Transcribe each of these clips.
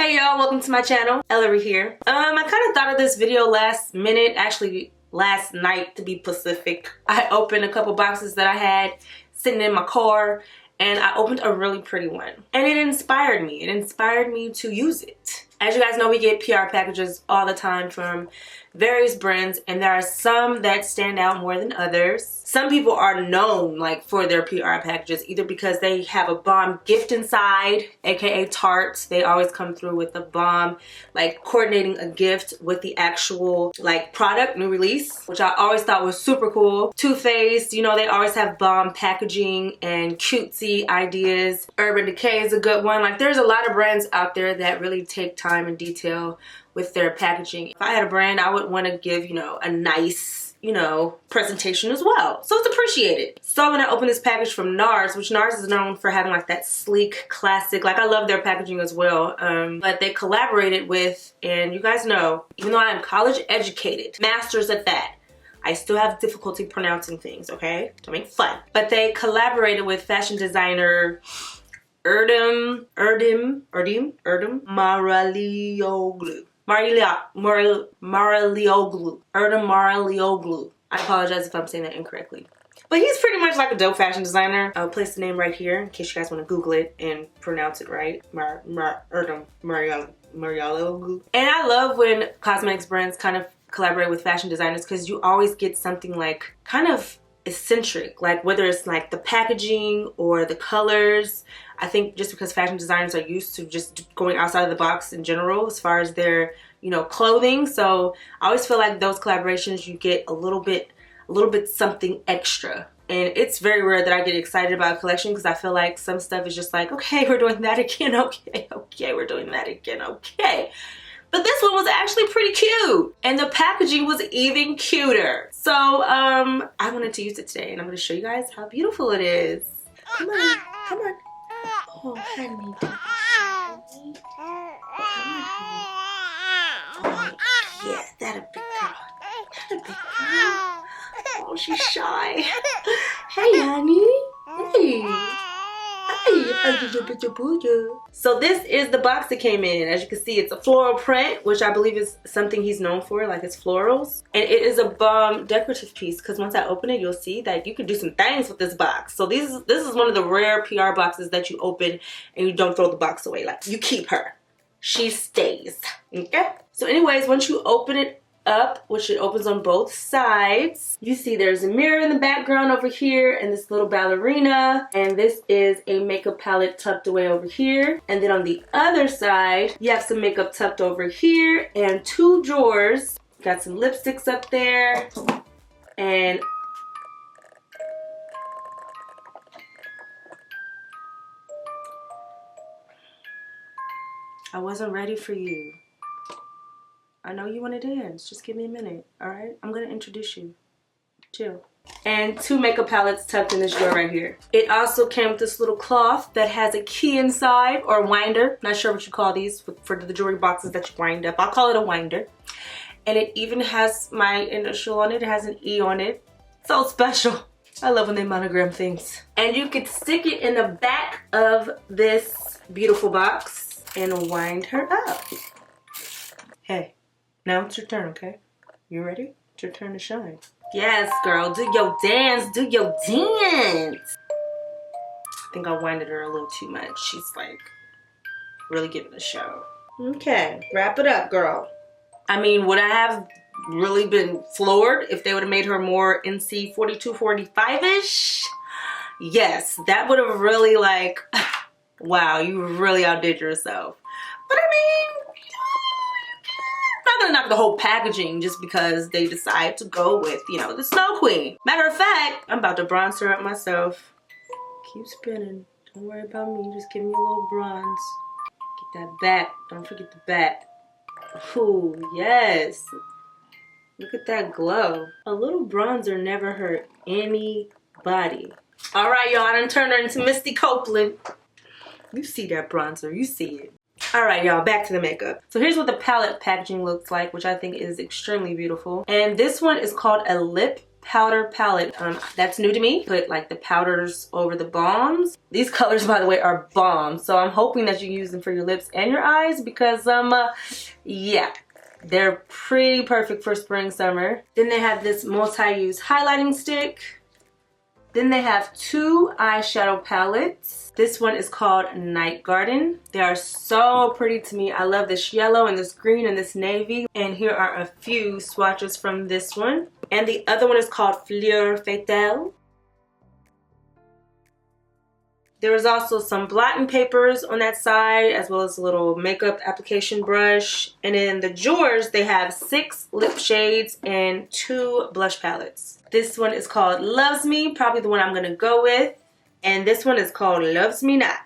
Hey y'all, welcome to my channel. Ellarie here. I kind of thought of this video last minute, actually last night to be specific. I opened a couple boxes that I had sitting in my car and I opened a really pretty one. And it inspired me. It inspired me to use it. As you guys know, we get PR packages all the time from various brands, and there are some that stand out more than others. Some people are known for their PR packages either because they have a bomb gift inside, aka tarts. They always come through with a bomb, coordinating a gift with the actual product, new release, which I always thought was super cool. Too Faced, you know, they always have bomb packaging and cutesy ideas. Urban Decay is a good one. There's a lot of brands out there that really take time and detail with their packaging. If I had a brand, I would want to give, a nice, presentation as well. So it's appreciated. So when I opened this package from Nars, which Nars is known for having that sleek, classic, I love their packaging as well. But they collaborated with, and you guys know, even though I am college educated, masters at that, I still have difficulty pronouncing things, okay? Don't make fun. But they collaborated with fashion designer Erdem Maralioglu. I apologize if I'm saying that incorrectly. But he's pretty much like a dope fashion designer. I'll place the name right here in case you guys want to Google it and pronounce it right. Erdem Maralioglu. And I love when cosmetics brands kind of collaborate with fashion designers because you always get something kind of eccentric, whether it's the packaging or the colors. I think just because fashion designers are used to just going outside of the box in general as far as their clothing, so I always feel like those collaborations you get a little bit something extra. And it's very rare that I get excited about a collection because I feel like some stuff is just okay, we're doing that again, okay, we're doing that again, okay. But this one was actually pretty cute. And the packaging was even cuter. So, I wanted to use it today. And I'm going to show you guys how beautiful it is. Come on. Come on. Oh, honey. Oh, yeah, that a big girl. That a big girl. Oh, she's shy. Hey, honey. Hey. So this is the box that came in. As you can see, it's a floral print, which I believe is something he's known for, his florals. And it is a bomb decorative piece because once I open it, you'll see that you can do some things with this box. So this is one of the rare PR boxes that you open and you don't throw the box away. You keep her. She stays. Okay? So anyways, once you open it up, which it opens on both sides, you see there's a mirror in the background over here and this little ballerina, and this is a makeup palette tucked away over here. And then on the other side you have some makeup tucked over here and two drawers. Got some lipsticks up there, and I wasn't ready for you. I know you want to dance. Just give me a minute, all right? I'm going to introduce you. Chill. And two makeup palettes tucked in this drawer right here. It also came with this little cloth that has a key inside, or winder. Not sure what you call these for the jewelry boxes that you wind up. I'll call it a winder. And it even has my initial on it. It has an E on it. So special. I love when they monogram things. And you could stick it in the back of this beautiful box and wind her up. Hey. Now it's your turn, okay? You ready? It's your turn to shine. Yes, girl. Do your dance. Do your dance. I think I winded her a little too much. She's really giving a show. Okay. Wrap it up, girl. I mean, would I have really been floored if they would have made her more NC 42, 45-ish? Yes. That would have really wow, you really outdid yourself. But I mean, I'm not gonna knock the whole packaging just because they decide to go with, the Snow Queen. Matter of fact, I'm about to bronze her up myself. Keep spinning. Don't worry about me. Just give me a little bronze. Get that back. Don't forget the back. Ooh, yes. Look at that glow. A little bronzer never hurt anybody. All right, y'all. I done turned her into Misty Copeland. You see that bronzer. You see it. Alright y'all, back to the makeup. So here's what the palette packaging looks like, which I think is extremely beautiful. And this one is called a lip powder palette. That's new to me. Put like the powders over the balms. These colors, by the way, are bomb. So I'm hoping that you can use them for your lips and your eyes because yeah, they're pretty perfect for spring, summer. Then they have this multi-use highlighting stick. Then they have two eyeshadow palettes. This one is called Night Garden. They are so pretty to me. I love this yellow and this green and this navy. And here are a few swatches from this one. And the other one is called Fleur Fatale. There is also some blotting papers on that side, as well as a little makeup application brush. And in the drawers, they have 6 lip shades and 2 blush palettes. This one is called Loves Me, probably the one I'm gonna go with. And this one is called Loves Me Not.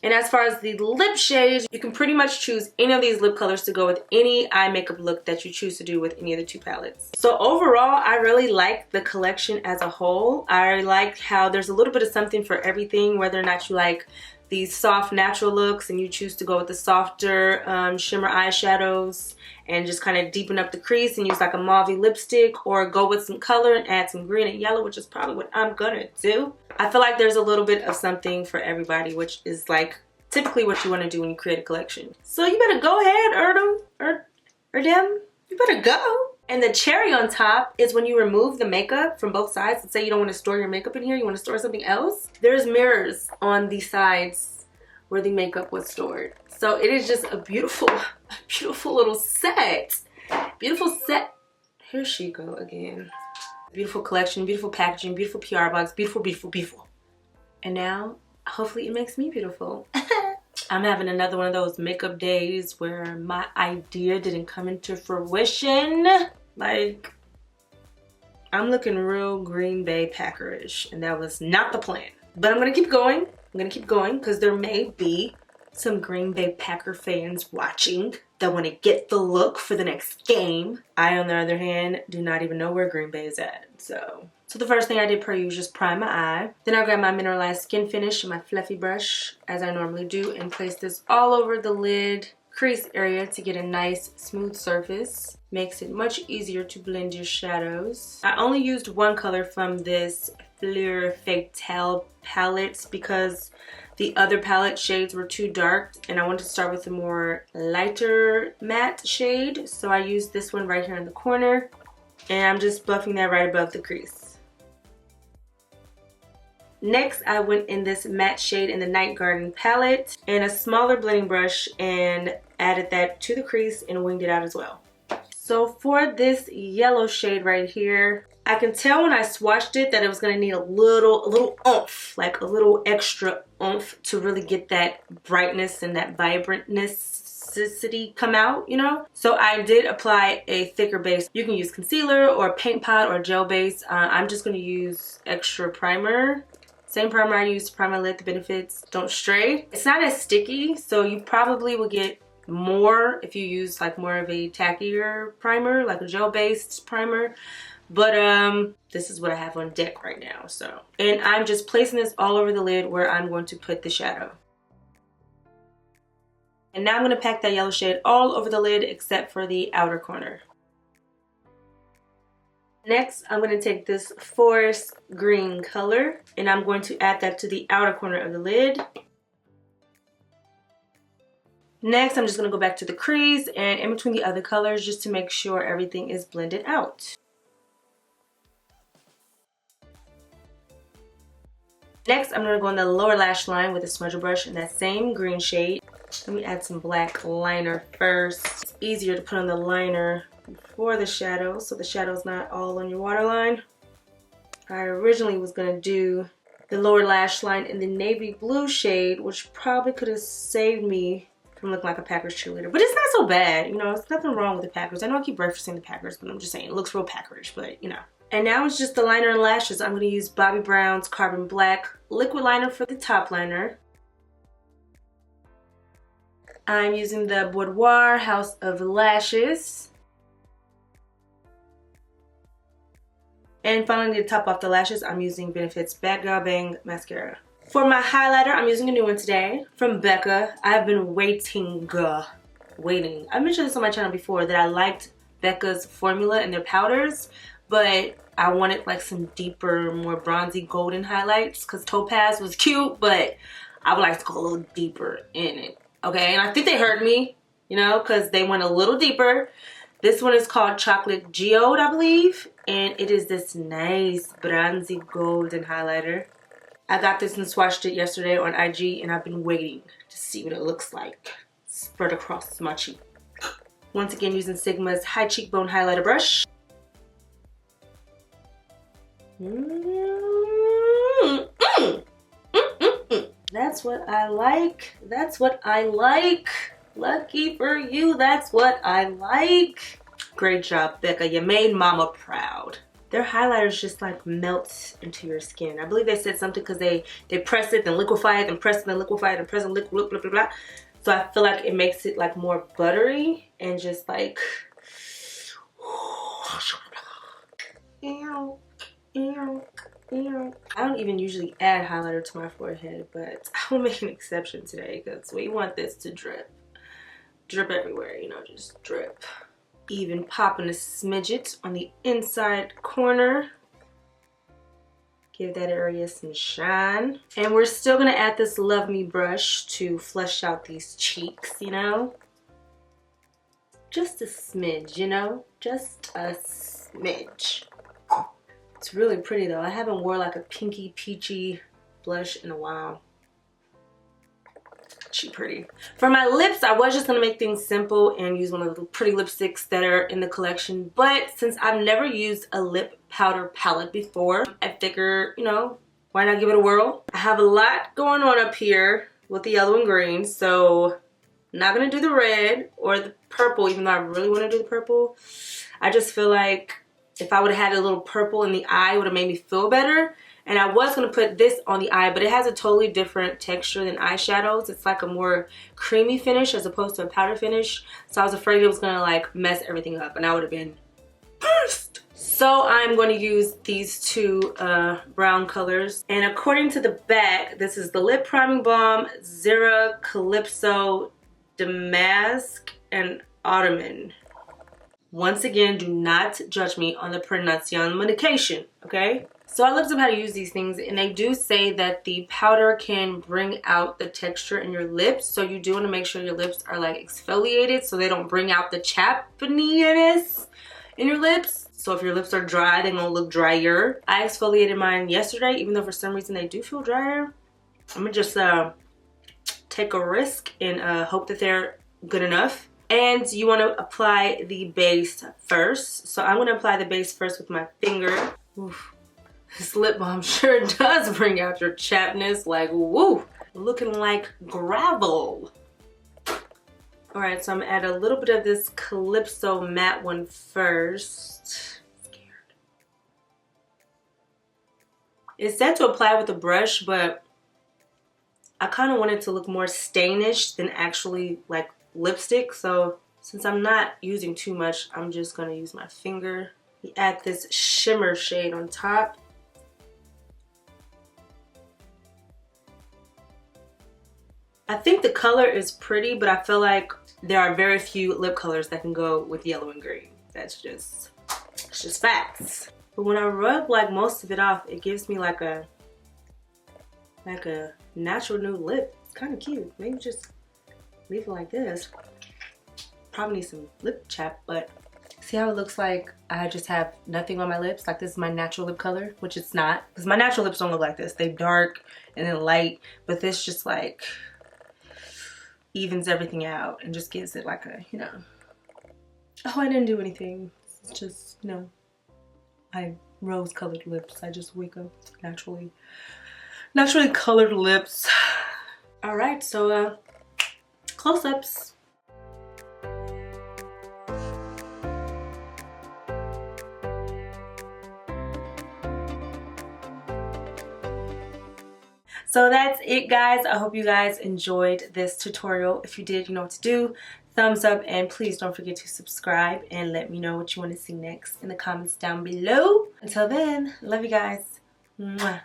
And as far as the lip shades, you can pretty much choose any of these lip colors to go with any eye makeup look that you choose to do with any of the 2 palettes. So overall, I really like the collection as a whole. I like how there's a little bit of something for everything, whether or not you like these soft natural looks and you choose to go with the softer shimmer eyeshadows and just kind of deepen up the crease and use like a mauve lipstick, or go with some color and add some green and yellow, which is probably what I'm gonna do. I feel like there's a little bit of something for everybody, which is like typically what you want to do when you create a collection. So you better go ahead, Erdem. You better go. And the cherry on top is when you remove the makeup from both sides. Let's say you don't want to store your makeup in here, you want to store something else. There's mirrors on the sides where the makeup was stored. So it is just a beautiful little set. Beautiful set. Here she go again. Beautiful collection, beautiful packaging, beautiful PR box, beautiful, beautiful, beautiful. And now, hopefully it makes me beautiful. I'm having another one of those makeup days where my idea didn't come into fruition. Like, I'm looking real Green Bay Packerish, and that was not the plan. But I'm gonna keep going. I'm gonna keep going because there may be some Green Bay Packer fans watching that want to get the look for the next game. I, on the other hand, do not even know where Green Bay is at. So the first thing I did per usual is prime my eye. Then I grabbed my mineralized skin finish and my fluffy brush, as I normally do, and place this all over the lid crease area to get a nice smooth surface. Makes it much easier to blend your shadows. I only used one color from this Fleur Fatale palette because the other palette shades were too dark and I wanted to start with a more lighter matte shade. So I used this one right here in the corner and I'm just buffing that right above the crease. Next, I went in this matte shade in the Night Garden palette and a smaller blending brush and added that to the crease and winged it out as well. So for this yellow shade right here, I can tell when I swatched it that it was going to need a little oomph, like a little extra oomph to really get that brightness and that vibrantness come out, you know? So I did apply a thicker base. You can use concealer or paint pot or gel base. I'm just going to use extra primer. Same primer I used to prime my lid. The benefits don't stray. It's not as sticky, so you probably will get more if you use like more of a tackier primer, like a gel based primer. But this is what I have on deck right now. So, and I'm just placing this all over the lid where I'm going to put the shadow. And now I'm going to pack that yellow shade all over the lid except for the outer corner. Next, I'm going to take this forest green color and I'm going to add that to the outer corner of the lid. Next, I'm just going to go back to the crease and in between the other colors just to make sure everything is blended out. Next, I'm going to go on the lower lash line with a smudger brush in that same green shade. Let me add some black liner first. It's easier to put on the liner before the shadow so the shadow's not all on your waterline. I originally was going to do the lower lash line in the navy blue shade, which probably could have saved me from looking like a Packers cheerleader. But it's not so bad, you know, it's nothing wrong with the Packers. I know I keep referencing the Packers, but I'm just saying it looks real Packerish, but you know. And now it's just the liner and lashes. I'm going to use Bobbi Brown's Carbon Black liquid liner for the top liner. I'm using the Boudoir House of Lashes. And finally, to top off the lashes, I'm using Benefit's Bad Girl Bang Mascara. For my highlighter, I'm using a new one today from Becca. I've been waiting. I mentioned this on my channel before that I liked Becca's formula and their powders, but I wanted like some deeper, more bronzy golden highlights because Topaz was cute, but I would like to go a little deeper in it. Okay, and I think they heard me, you know, because they went a little deeper. This one is called Chocolate Geode, I believe, and it is this nice bronzy golden highlighter. I got this and swatched it yesterday on IG, and I've been waiting to see what it looks like spread across my cheek. Once again, using Sigma's High Cheekbone Highlighter Brush. That's what I like. That's what I like. Lucky for you, that's what I like. Great job, Becca. You made mama proud. Their highlighters just like melt into your skin. I believe they said something because they press it, then liquefy it, then press it, then liquefy it, and press it, blah, blah, blah, blah. So I feel like it makes it like more buttery and just like, ew, ew, ew. I don't even usually add highlighter to my forehead, but I will make an exception today because we want this to drip. Drip everywhere, you know, just drip. Even popping a smidget on the inside corner. Give that area some shine. And we're still gonna add this Love Me brush to flesh out these cheeks, you know? Just a smidge, you know? Just a smidge. It's really pretty though. I haven't worn like a pinky peachy blush in a while. She pretty. For my lips, I was just gonna make things simple and use one of the pretty lipsticks that are in the collection. But since I've never used a lip powder palette before, I figure, you know, why not give it a whirl? I have a lot going on up here with the yellow and green, so I'm not gonna do the red or the purple, even though I really wanna do the purple. I just feel like if I would've had a little purple in the eye, it would've made me feel better. And I was going to put this on the eye, but it has a totally different texture than eyeshadows. It's like a more creamy finish as opposed to a powder finish. So I was afraid it was going to like mess everything up and I would have been pissed. So I'm going to use these two brown colors. And according to the back, this is the Lip Priming Balm, Zera, Calypso, Damask, and Ottoman. Once again, do not judge me on the pronunciation, okay? So I looked up how to use these things, and they do say that the powder can bring out the texture in your lips. So you do want to make sure your lips are like exfoliated so they don't bring out the chappiness in your lips. So if your lips are dry, they're gonna look drier. I exfoliated mine yesterday, even though for some reason they do feel drier. I'm gonna just take a risk and hope that they're good enough. And you want to apply the base first. So I'm gonna apply the base first with my finger. Oof. This lip balm sure does bring out your chappiness, like woo, looking like gravel. All right, so I'm gonna add a little bit of this Calypso matte one first. Scared. It's said to apply with a brush, but I kind of want it to look more stainish than actually like lipstick. So since I'm not using too much, I'm just gonna use my finger. We add this shimmer shade on top. I think the color is pretty, but I feel like there are very few lip colors that can go with yellow and green. It's just facts. But when I rub like most of it off, it gives me like a natural new lip. It's kind of cute. Maybe just leave it like this. Probably need some lip chap, but see how it looks like I just have nothing on my lips? Like this is my natural lip color, which it's not. Because my natural lips don't look like this. They dark and then light, but this just like evens everything out and just gives it like a, you know, oh, I didn't do anything. It's just, you know, I rose colored lips. I just wake up naturally colored lips. All right, so close-ups. So that's it, guys. I hope you guys enjoyed this tutorial. If you did, you know what to do. Thumbs up, and please don't forget to subscribe and let me know what you want to see next in the comments down below. Until then, love you guys. Mwah.